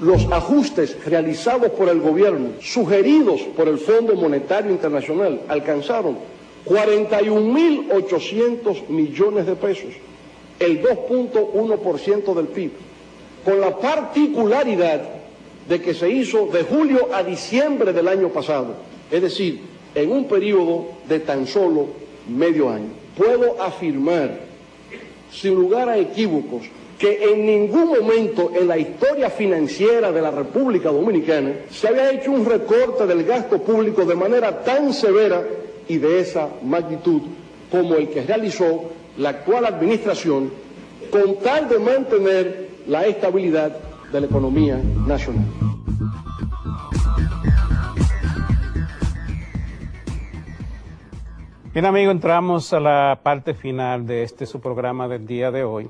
Los ajustes realizados por el gobierno, sugeridos por el Fondo Monetario Internacional, alcanzaron 41.800 millones de pesos, el 2.1% del PIB, con la particularidad de que se hizo de julio a diciembre del año pasado, es decir, en un periodo de tan solo medio año. Puedo afirmar, sin lugar a equívocos, que en ningún momento en la historia financiera de la República Dominicana se había hecho un recorte del gasto público de manera tan severa y de esa magnitud como el que realizó la actual administración con tal de mantener la estabilidad de la economía nacional. Bien, amigos, entramos a la parte final de su programa del día de hoy.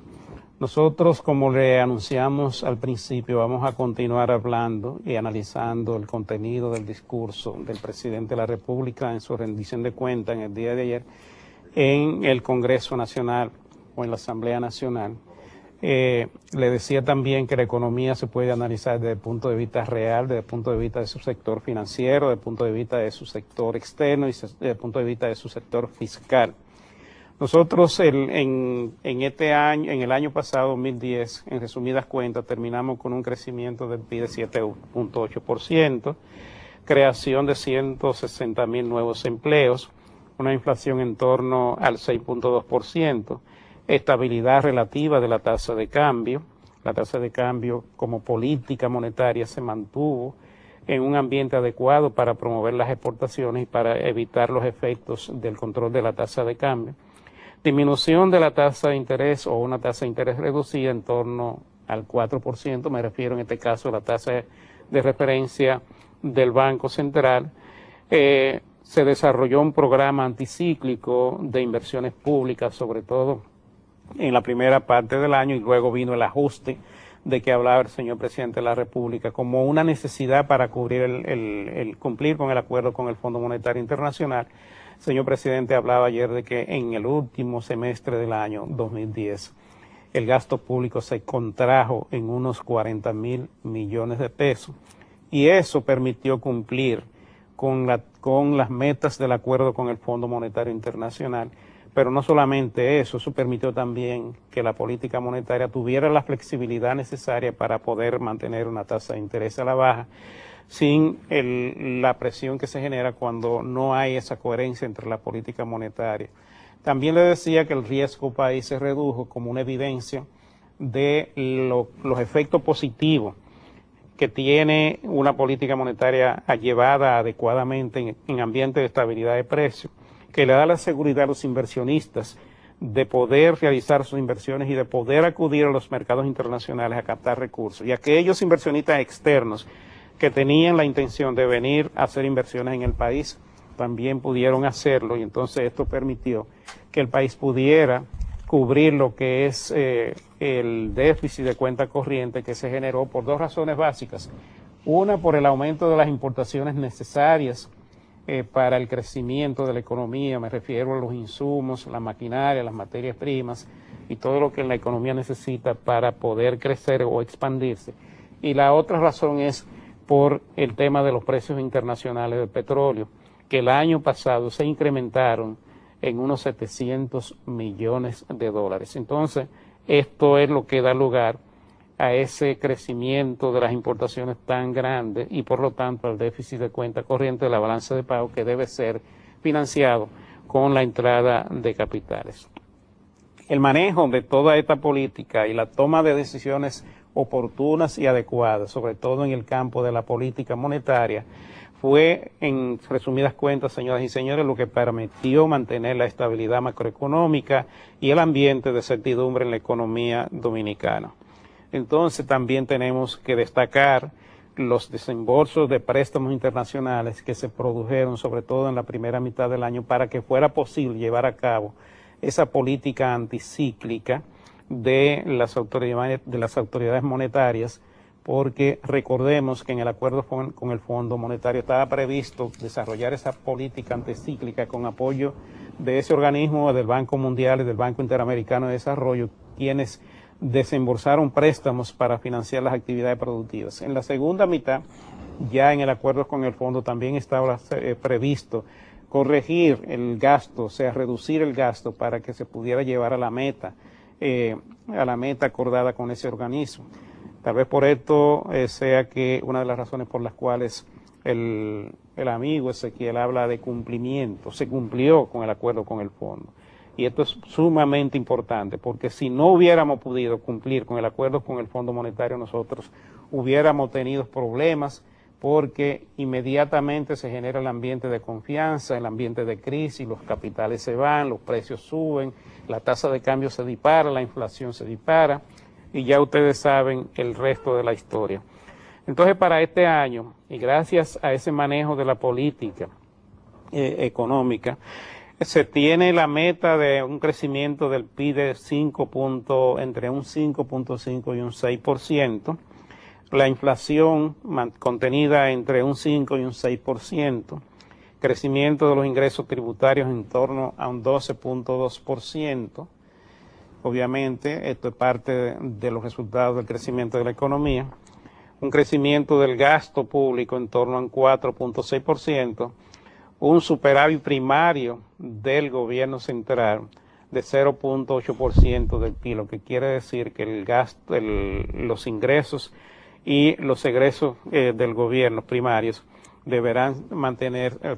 Nosotros, como le anunciamos al principio, vamos a continuar hablando y analizando el contenido del discurso del presidente de la República en su rendición de cuentas en el día de ayer en el Congreso Nacional o en la Asamblea Nacional. Le decía también que la economía se puede analizar desde el punto de vista real, desde el punto de vista de su sector financiero, desde el punto de vista de su sector externo y desde el punto de vista de su sector fiscal. Nosotros en este año, en el año pasado, 2010, en resumidas cuentas, terminamos con un crecimiento del PIB de 7.8%, creación de 160.000 nuevos empleos, una inflación en torno al 6.2%, estabilidad relativa de la tasa de cambio. La tasa de cambio como política monetaria se mantuvo en un ambiente adecuado para promover las exportaciones y para evitar los efectos del control de la tasa de cambio. Disminución de la tasa de interés o una tasa de interés reducida en torno al 4%, me refiero en este caso a la tasa de referencia del Banco Central. Se desarrolló un programa anticíclico de inversiones públicas, sobre todo en la primera parte del año, y luego vino el ajuste de que hablaba el señor presidente de la República como una necesidad para cubrir cumplir con el acuerdo con el Fondo Monetario Internacional. El señor presidente hablaba ayer de que en el último semestre del año 2010 el gasto público se contrajo en unos 40.000 millones de pesos y eso permitió cumplir con las metas del acuerdo con el Fondo Monetario Internacional. Pero no solamente eso permitió también que la política monetaria tuviera la flexibilidad necesaria para poder mantener una tasa de interés a la baja sin la presión que se genera cuando no hay esa coherencia entre la política monetaria. También le decía que el riesgo país se redujo como una evidencia de los efectos positivos que tiene una política monetaria llevada adecuadamente en ambiente de estabilidad de precios, que le da la seguridad a los inversionistas de poder realizar sus inversiones y de poder acudir a los mercados internacionales a captar recursos. Y aquellos inversionistas externos que tenían la intención de venir a hacer inversiones en el país también pudieron hacerlo, y entonces esto permitió que el país pudiera cubrir lo que es el déficit de cuenta corriente que se generó por dos razones básicas. Una, por el aumento de las importaciones necesarias para el crecimiento de la economía, me refiero a los insumos, la maquinaria, las materias primas y todo lo que la economía necesita para poder crecer o expandirse. Y la otra razón es por el tema de los precios internacionales del petróleo, que el año pasado se incrementaron en unos 700 millones de dólares. Entonces, esto es lo que da lugar a ese crecimiento de las importaciones tan grande y por lo tanto al déficit de cuenta corriente de la balanza de pago que debe ser financiado con la entrada de capitales. El manejo de toda esta política y la toma de decisiones oportunas y adecuadas, sobre todo en el campo de la política monetaria, fue, en resumidas cuentas, señoras y señores, lo que permitió mantener la estabilidad macroeconómica y el ambiente de certidumbre en la economía dominicana. Entonces también tenemos que destacar los desembolsos de préstamos internacionales que se produjeron sobre todo en la primera mitad del año para que fuera posible llevar a cabo esa política anticíclica de las autoridades monetarias, porque recordemos que en el acuerdo con el Fondo Monetario estaba previsto desarrollar esa política anticíclica con apoyo de ese organismo, del Banco Mundial y del Banco Interamericano de Desarrollo, quienes desembolsaron préstamos para financiar las actividades productivas. En la segunda mitad, ya en el acuerdo con el fondo también estaba previsto corregir el gasto, o sea, reducir el gasto para que se pudiera llevar a la meta acordada con ese organismo. Tal vez por esto sea que una de las razones por las cuales el amigo Ezequiel habla de cumplimiento, se cumplió con el acuerdo con el fondo. Y esto es sumamente importante, porque si no hubiéramos podido cumplir con el acuerdo con el Fondo Monetario, nosotros hubiéramos tenido problemas, porque inmediatamente se genera el ambiente de confianza, el ambiente de crisis, los capitales se van, los precios suben, la tasa de cambio se dispara, la inflación se dispara, y ya ustedes saben el resto de la historia. Entonces, para este año, y gracias a ese manejo de la política económica, se tiene la meta de un crecimiento del PIB de entre un 5.5 y un 6%, la inflación contenida entre un 5 y un 6%, crecimiento de los ingresos tributarios en torno a un 12.2%, obviamente esto es parte de los resultados del crecimiento de la economía, un crecimiento del gasto público en torno a un 4.6%, un superávit primario del gobierno central de 0.8% del PIB, lo que quiere decir que el gasto, los ingresos y los egresos del gobierno primarios deberán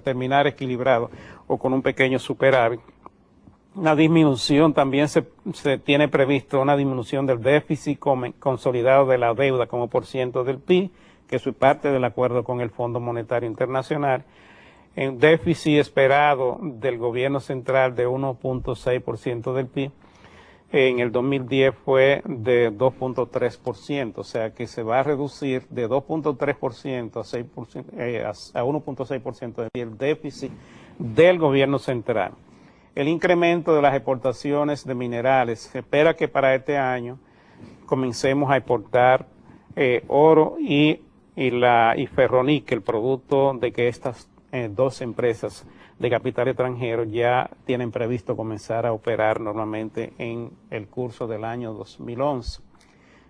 terminar equilibrados o con un pequeño superávit. Una disminución, también se tiene previsto una disminución del déficit consolidado de la deuda como por ciento del PIB, que es parte del acuerdo con el Fondo Monetario Internacional. En déficit esperado del gobierno central de 1.6% del PIB, en el 2010 fue de 2.3%, o sea que se va a reducir de 2.3% a 1.6% del déficit del gobierno central. El incremento de las exportaciones de minerales, se espera que para este año comencemos a exportar oro y ferroníquel, producto de que estas dos empresas de capital extranjero ya tienen previsto comenzar a operar normalmente en el curso del año 2011.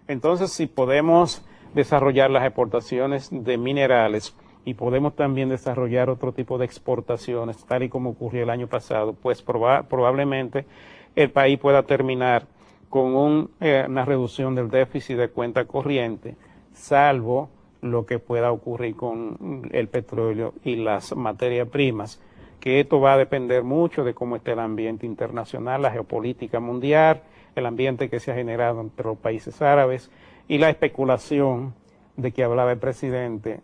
Entonces, si podemos desarrollar las exportaciones de minerales y podemos también desarrollar otro tipo de exportaciones, tal y como ocurrió el año pasado, pues probablemente el país pueda terminar con una reducción del déficit de cuenta corriente, salvo lo que pueda ocurrir con el petróleo y las materias primas, que esto va a depender mucho de cómo esté el ambiente internacional, la geopolítica mundial, el ambiente que se ha generado entre los países árabes y la especulación de que hablaba el presidente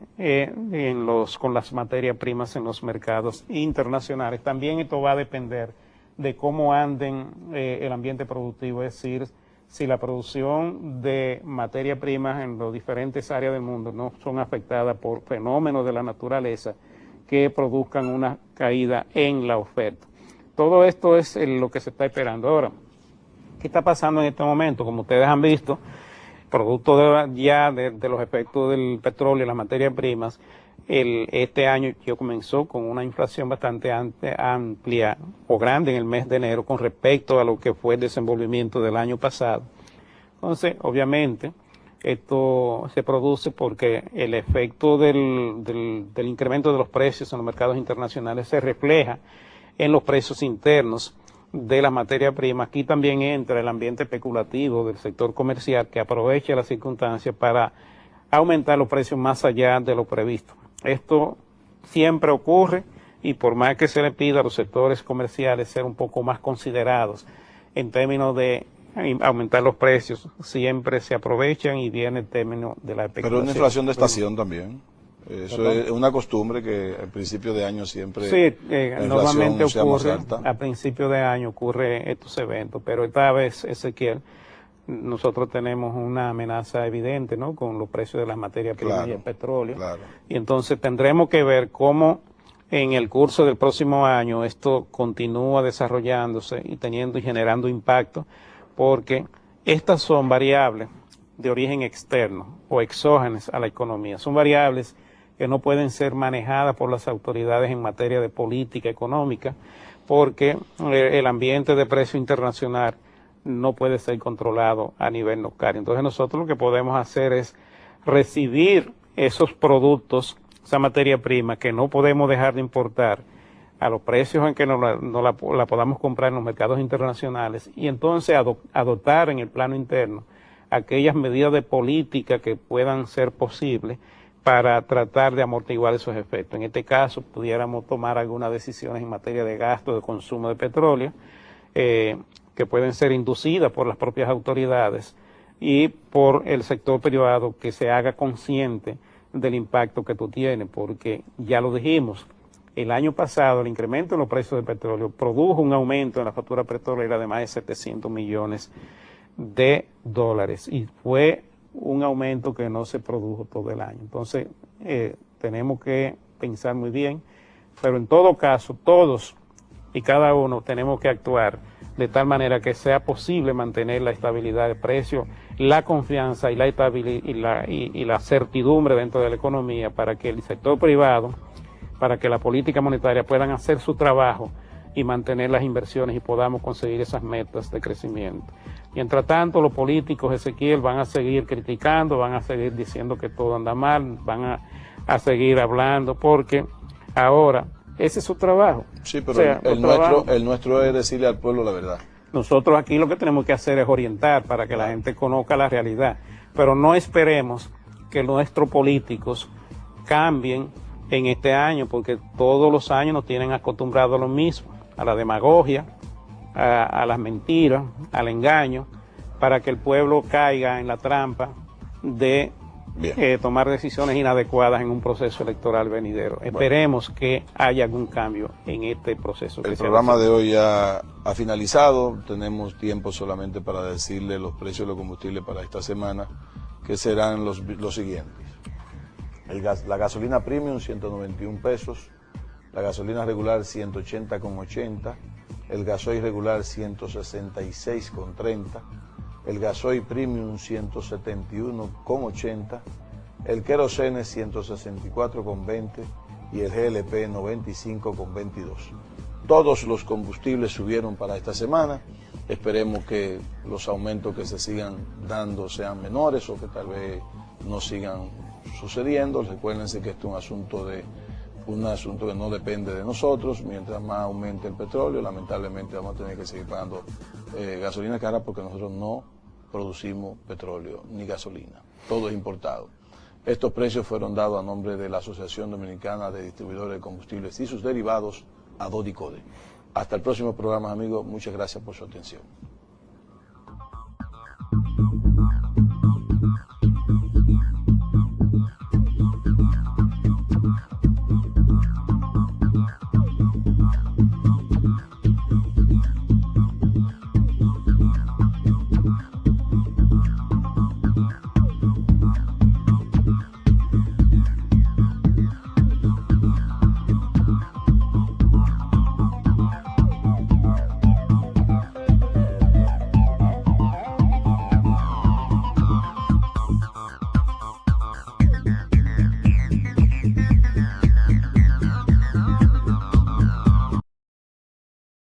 con las materias primas en los mercados internacionales. También esto va a depender de cómo anden el ambiente productivo, es decir, si la producción de materias primas en las diferentes áreas del mundo no son afectadas por fenómenos de la naturaleza que produzcan una caída en la oferta. Todo esto es lo que se está esperando. Ahora, ¿qué está pasando en este momento? Como ustedes han visto, producto de los efectos del petróleo y las materias primas, este año ya comenzó con una inflación bastante amplia o grande en el mes de enero con respecto a lo que fue el desenvolvimiento del año pasado. Entonces, obviamente, esto se produce porque el efecto del incremento de los precios en los mercados internacionales se refleja en los precios internos de las materias primas. Aquí también entra el ambiente especulativo del sector comercial que aprovecha las circunstancias para aumentar los precios más allá de lo previsto. Esto siempre ocurre y por más que se le pida a los sectores comerciales ser un poco más considerados en términos de aumentar los precios, siempre se aprovechan y viene el término de la especulación. Pero una inflación de estación también. Eso es una costumbre que al principio de año siempre normalmente ocurre, a principio de año ocurre estos eventos, pero esta vez, Ezequiel, nosotros tenemos una amenaza evidente, ¿no?, con los precios de las materias primas y el petróleo, y entonces tendremos que ver cómo en el curso del próximo año esto continúa desarrollándose y generando impacto, porque estas son variables de origen externo o exógenas a la economía, son variables que no pueden ser manejadas por las autoridades en materia de política económica, porque el ambiente de precio internacional no puede ser controlado a nivel local. Entonces nosotros lo que podemos hacer es recibir esos productos, esa materia prima que no podemos dejar de importar a los precios en que no la podamos comprar en los mercados internacionales, y entonces adoptar en el plano interno aquellas medidas de política que puedan ser posibles para tratar de amortiguar esos efectos. En este caso, pudiéramos tomar algunas decisiones en materia de gasto, de consumo de petróleo, que pueden ser inducidas por las propias autoridades y por el sector privado, que se haga consciente del impacto que tú tienes, porque ya lo dijimos, el año pasado el incremento en los precios del petróleo produjo un aumento en la factura petrolera de más de 700 millones de dólares, y fue un aumento que no se produjo todo el año. Entonces, tenemos que pensar muy bien, pero en todo caso, todos y cada uno tenemos que actuar de tal manera que sea posible mantener la estabilidad de precios, la confianza y la certidumbre dentro de la economía, para que el sector privado, para que la política monetaria puedan hacer su trabajo y mantener las inversiones y podamos conseguir esas metas de crecimiento. Mientras tanto, los políticos, Ezequiel, van a seguir criticando, van a seguir diciendo que todo anda mal, van a seguir hablando, porque ahora ese es su trabajo. Sí, pero el nuestro es decirle al pueblo la verdad. Nosotros aquí lo que tenemos que hacer es orientar para que la gente conozca la realidad, pero no esperemos que nuestros políticos cambien en este año, porque todos los años nos tienen acostumbrados a lo mismo, a la demagogia, a las mentiras, al engaño, para que el pueblo caiga en la trampa de tomar decisiones inadecuadas en un proceso electoral venidero. Bueno, esperemos que haya algún cambio en este proceso. El programa de hoy ya ha finalizado, tenemos tiempo solamente para decirle los precios de los combustibles para esta semana, que serán los siguientes. La gasolina premium 191 pesos, la gasolina regular 180,80, el gasoil regular 166,30, el gasoil premium 171,80, el querosene 164,20 y el GLP 95,22. Todos los combustibles subieron para esta semana. Esperemos que los aumentos que se sigan dando sean menores o que tal vez no sigan sucediendo. Recuérdense que esto es un asunto que no depende de nosotros. Mientras más aumente el petróleo, lamentablemente vamos a tener que seguir pagando gasolina cara, porque nosotros no producimos petróleo ni gasolina, todo es importado. Estos precios fueron dados a nombre de la Asociación Dominicana de Distribuidores de Combustibles y sus derivados, ADODICODE. Hasta el próximo programa, amigos. Muchas gracias por su atención.